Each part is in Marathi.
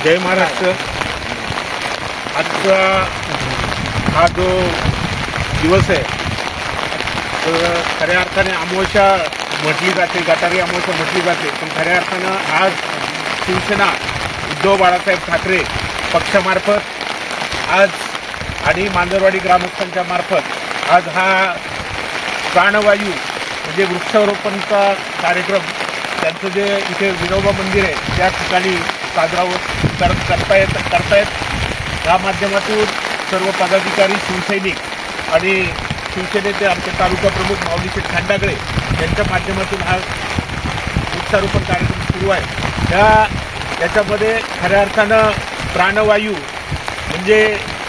जय महाराष्ट्र। आजचा हा जो दिवस आहे तर खऱ्या अर्थाने अमावस्या म्हटली जाते, गटारी अमावस्या म्हटली जाते, पण खऱ्या अर्थानं आज शिवसेना उद्धव बाळासाहेब ठाकरे पक्षामार्फत आज आणि मांजरवाडी ग्रामस्थांच्या मार्फत आज हा प्राणवायू म्हणजे वृक्षारोपणचा कार्यक्रम त्यांचं जे इथे विनोबा मंदिर आहे त्या ठिकाणी साजरा करतायत। या माध्यमातून सर्व पदाधिकारी, शिवसैनिक आणि शिवसेनेचे आमचे तालुका प्रमुख माऊलीशेठ खंडागळे यांच्या माध्यमातून हा वृक्षारोपण कार्यक्रम सुरू आहे। याच्यामध्ये खऱ्या अर्थानं प्राणवायू म्हणजे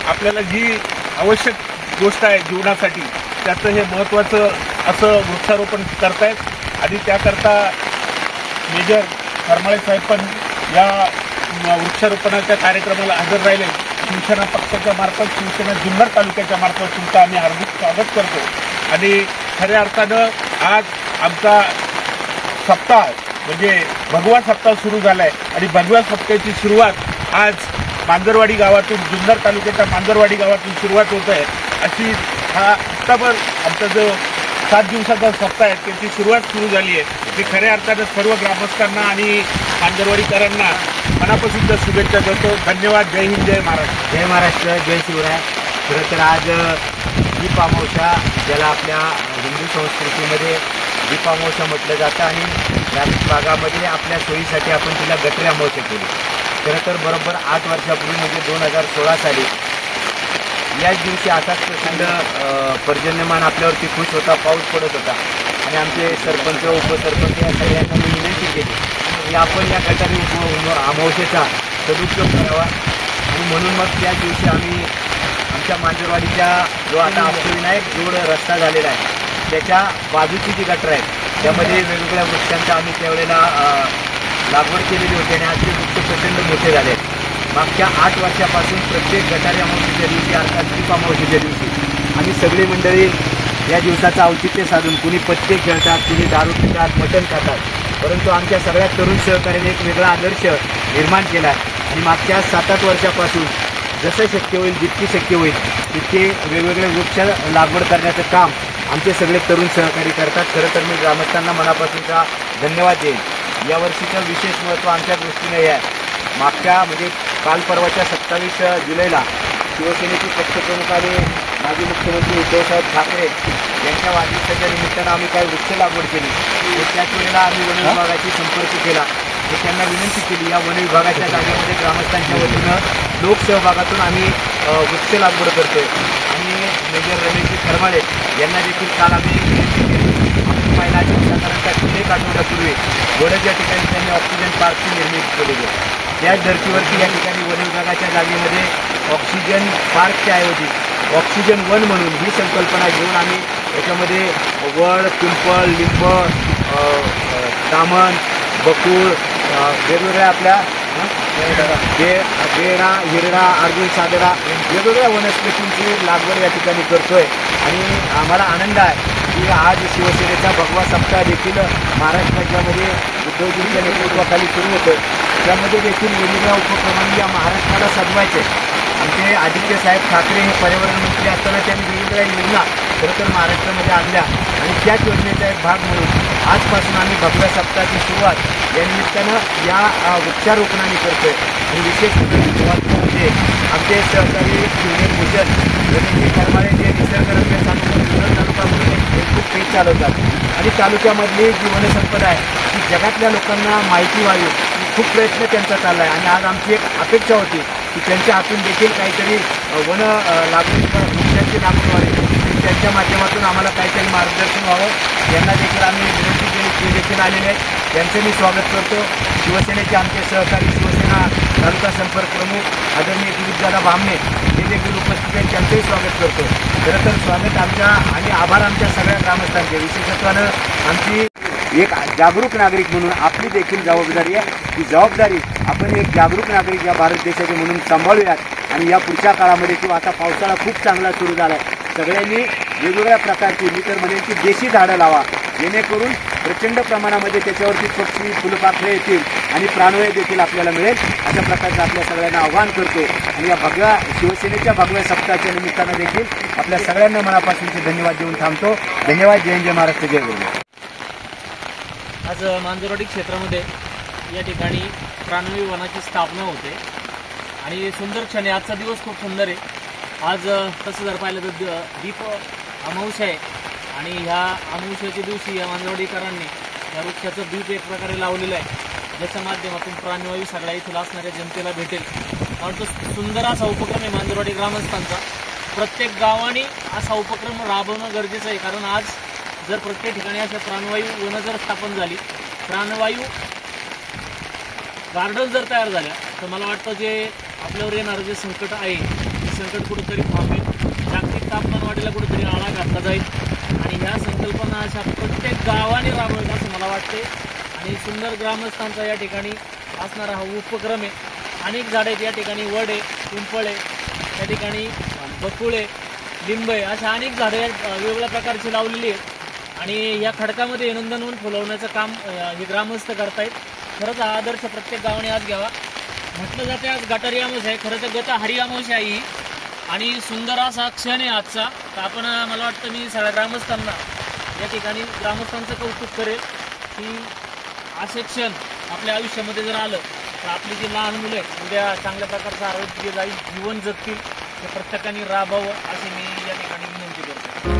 आपल्याला जी आवश्यक गोष्ट आहे जीवनासाठी त्याचं हे महत्त्वाचं असं वृक्षारोपण करतायत आणि त्याकरता मेजर खरमाळे साहेब पण या वृक्षारोपणाच्या कार्यक्रमाला हजर राहिले। शिवसेना पक्षाच्या मार्फत, शिवसेना जुन्नर तालुक्याच्या मार्फत तुमचं आम्ही हार्दिक स्वागत करतो आणि खऱ्या अर्थानं आज आमचा सप्ताह म्हणजे भगवा सप्ताह सुरू झाला आहे आणि भगव्या सप्ताहाची सुरुवात आज मांजरवाडी गावातून, जुन्नर तालुक्याच्या मांजरवाडी गावातून सुरुवात होत आहे। अशी हा आत्ताभर आमचा जो 7 दिवसाचा सप्ताह आहे त्याची सुरुवात सुरू झाली आहे। मी खऱ्या अर्थानं सर्व ग्रामस्थांना आणि मांजरवाडीकरांना मनापासून शुभेच्छा देतो। धन्यवाद। जय हिंद, जय महाराष्ट्र। जय महाराष्ट्र, जय शिवराय। खरं तर आज दीप अमावस्या ज्याला आपल्या हिंदू संस्कृतीमध्ये दीप अमावस्या म्हटलं जातं आणि ग्रामीण भागामध्ये आपल्या सोयीसाठी आपण तिला गटरी अमावस्या केली। खरं तर बरोबर 8 वर्षापूर्वी म्हणजे 2016 साली याच दिवशी असाच प्रचंड पर्जन्यमान आपल्यावरती खुश होता, पाऊस पडत होता आणि आमचे सरपंच, उपसरपंच या सगळ्यांना मी विनंती केली की आपण या गटारी अमावस्येचा सदुपयोग करावा आणि म्हणून मग त्या दिवशी आम्ही आमच्या मांजरवाडीच्या जो आता अष्टविनायक जोड रस्ता झालेला आहे त्याच्या बाजूची जी गटर आहे त्यामध्ये वेगवेगळ्या वृक्षांचा आम्ही त्यावेळेला लागवड केलेली होती आणि आज ते वृक्ष प्रचंड मोठे झाले आहेत। मागच्या 8 वर्षापासून प्रत्येक गटारी अमावस्येच्या दिवशी अर्थात दीप अमावस्येच्या दिवशी आम्ही सगळी मंडळी या दिवसाचं औचित्य साधून कुणी पत्ते खेळतात, कुणी दारू पितात, मटण खातात, परंतु आमच्या सगळ्या तरुण सहकार्याने एक वेगळा आदर्श निर्माण केला आहे आणि मागच्या 7-8 वर्षापासून जसं शक्य होईल, जितकी शक्य होईल तितके वेगवेगळे वृक्ष लागवड करण्याचं काम आमचे सगळे तरुण सहकारी करतात। खरं तर मी ग्रामस्थांना मनापासूनचा धन्यवाद देईन। यावर्षीचं विशेष महत्त्व आमच्या दृष्टीने हे आहे, मागच्या म्हणजे काल परवाच्या 27 जुलैला शिवसेनेचे पक्षप्रमुख आणि माजी मुख्यमंत्री उद्धवसाहेब ठाकरे यांच्या वाढदिवसाच्या निमित्तानं आम्ही काही वृक्ष लागवड केली आणि त्याच वेळेला आम्ही वन विभागाशी संपर्क केला आणि त्यांना विनंती केली या वन विभागाच्या जागेमध्ये ग्रामस्थांच्या वतीनं लोकसहभागातून आम्ही वृक्ष लागवड करतोय आणि मेजर रमेशजी खरमाळे यांना देखील काल आम्ही विनंती केली। आपण पाहिला साधारणतः 1 आठवड्यापूर्वी वडद या ठिकाणी त्यांनी ऑक्सिजन पार्कची निर्मिती केलेली आहे। त्याच धर्तीवरती या ठिकाणी वन विभागाच्या जागेमध्ये ऑक्सिजन पार्कच्या ऐवजी ऑक्सिजन वन म्हणून ही संकल्पना घेऊन आम्ही याच्यामध्ये वड, पिंपळ, लिंब, तामण, बकूळ, वेगवेगळ्या आपल्या बेरा, हिरडा, अर्जुन सागरा वेगवेगळ्या वनस्पतींची लागवड या ठिकाणी करतोय आणि आम्हाला आनंद आहे की आज शिवसेनेचा भगवा सप्ताह देखील महाराष्ट्र राज्यामध्ये उद्धवजींच्या नेतृत्वाखाली सुरू होतं। त्यामध्ये देखील वेगवेगळ्या उपक्रमांनी या महाराष्ट्राला सजवायचे। आमचे आदित्यसाहेब ठाकरे हे पर्यावरण मंत्री असताना त्यांनी वेगवेगळ्या योजना खरं तर महाराष्ट्रामध्ये आणल्या आणि त्याच योजनेचा एक भाग म्हणून आजपासून आम्ही भगव्या सप्ताहाची सुरुवात या निमित्तानं या वृक्षारोपणाने करतोय आणि विशेष म्हणजे आमचे सहकारी ज्युनियर भूषण रमेशजी खरमाळे जे निसर्गरम्य तालुका म्हणून एक फेसबुक पेज चालवतात आणि तालुक्यामधली जी वनसंपदा आहे ती जगातल्या लोकांना माहिती व्हावी खूप प्रयत्न त्यांचा चालला आहे आणि आज आमची एक अपेक्षा होती की त्यांच्या हातून देखील काहीतरी वन लागवड वृक्षांची लागवड व्हावी आणि त्यांच्या माध्यमातून आम्हाला काहीतरी मार्गदर्शन व्हावं। यांना देखील आम्ही विनंती केली, ते देखील आलेले आहेत, त्यांचं मी स्वागत करतो। शिवसेनेचे आमचे सहकारी शिवसेना तालुका संपर्क प्रमुख आदरणीय गिरीशदादा बामणे हे देखील उपस्थित आहेत, त्यांचंही स्वागत करतो। खरं तर स्वागत आमच्या आणि आभार आमच्या सगळ्या ग्रामस्थांचे। विशेषत्वानं आमची एक जागरूक नागरिक म्हणून आपली देखील जबाबदारी आहे, ही जबाबदारी आपण एक जागरूक नागरिक या भारत देशाचे म्हणून सांभाळूयात आणि या पुढच्या काळामध्ये किंवा आता पावसाळा खूप चांगला सुरू झाला आहे, सगळ्यांनी वेगवेगळ्या प्रकारची मी तर म्हणेन की देशी झाडं लावा जेणेकरून प्रचंड प्रमाणामध्ये त्याच्यावरती पक्षी, फुलपाखरे येतील आणि प्राणवायू देखील आपल्याला मिळेल। अशा प्रकारचं आपल्या सगळ्यांना आव्हान करतो आणि या भगव्या शिवसेनेच्या भगव्या सप्ताहाच्या निमित्तानं देखील आपल्या सगळ्यांना मनापासूनचे धन्यवाद देऊन थांबतो. धन्यवाद. जय जय महाराष्ट्र, जय गुरु. आज मांजरवाडी क्षेत्रामध्ये या ठिकाणी प्राणवायू वनाची स्थापना होते आणि सुंदर क्षण आहे. आजचा दिवस खूप सुंदर आहे. आज तसं जर पाहिलं तर दीप अमावस्या आहे आणि ह्या अमावस्याच्या दिवशी या मांजरवाडीकरांनी या वृक्षाचं दीप एक प्रकारे लावलेलं आहे, ज्याच्या माध्यमातून प्राणवायू सगळ्या इथं असणाऱ्या जनतेला भेटेल. कारण तो सुंदर असा उपक्रम आहे मांजरवाडी ग्रामस्थांचा. प्रत्येक गावाने असा उपक्रम राबवणं गरजेचं आहे, कारण आज जर प्रत्येक ठिकाणी अशा प्राणवायू वनं जर स्थापन झाली, प्राणवायू गार्डन जर तयार झाल्या, तर मला वाटतं जे आपल्यावर येणारं जे संकट आहे ते संकट कुठंतरी थांबेल, जागतिक तापमानवाढीला कुठंतरी आळा घातला जाईल आणि ह्या संकल्पना अशा प्रत्येक गावाने राबवेल असं मला वाटते. आणि सुंदर ग्रामस्थांचा या ठिकाणी असणारा हा उपक्रम आहे. अनेक झाडं आहेत या ठिकाणी, वड आहे, पिंपळ आहे, त्या ठिकाणी बकुळ आहे, लिंब आहे, अशा अनेक झाडं वेगवेगळ्या प्रकारची लावलेली आहेत आणि या खडकामध्ये नंदनवन फुलवण्याचं काम हे ग्रामस्थ करतायत. खरंच हा आदर्श प्रत्येक गावाने आज घ्यावा. म्हटलं जाते आज गटारी अमावस्या आहे, खरं तर गत हरी अमावस्या आहे ही आणि सुंदर असा क्षण आहे आजचा. तर आपण मला वाटतं मी सगळ्या ग्रामस्थांना या ठिकाणी ग्रामस्थांचं कौतुक करेल की असे क्षण आपल्या आयुष्यामध्ये जर आलं तर आपली जी लहान मुलं आहेत उद्या चांगल्या प्रकारचं आरोग्य जाईल, जीवन जगतील, ते प्रत्येकाने राबावं असे मी या ठिकाणी विनंती करतो.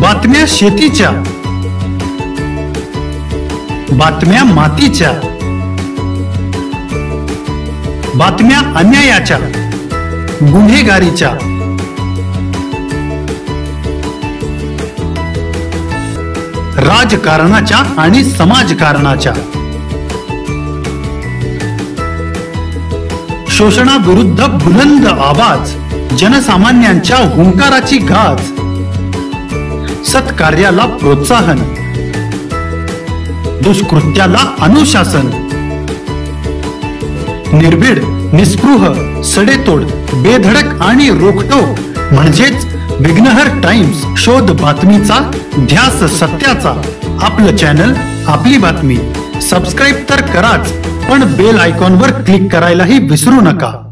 बातम्या शेतीच्या, बातम्या मातीच्या, बातम्या अन्यायाच्या, गुन्हेगारीच्या, राजकारणाच्या आणि समाजकारणाच्या, शोषणाविरुद्ध बुलंद आवाज, जनसामान्यांच्या हुंकाराची गाज, सत्कार्याला प्रोत्साहन, दुष्कृत्याला अनुशासन, निर्भीड, निस्पृह, सडेतोड, बेधडक आणि रोखटोक म्हणजेच विघ्नहर टाइम्स. शोध बातमीचा, ध्यास सत्याचा. आपलं चॅनल, आपली बातमी. सबस्क्राईब तर कराच, पण बेल आयकॉनवर क्लिक करायलाही विसरू नका.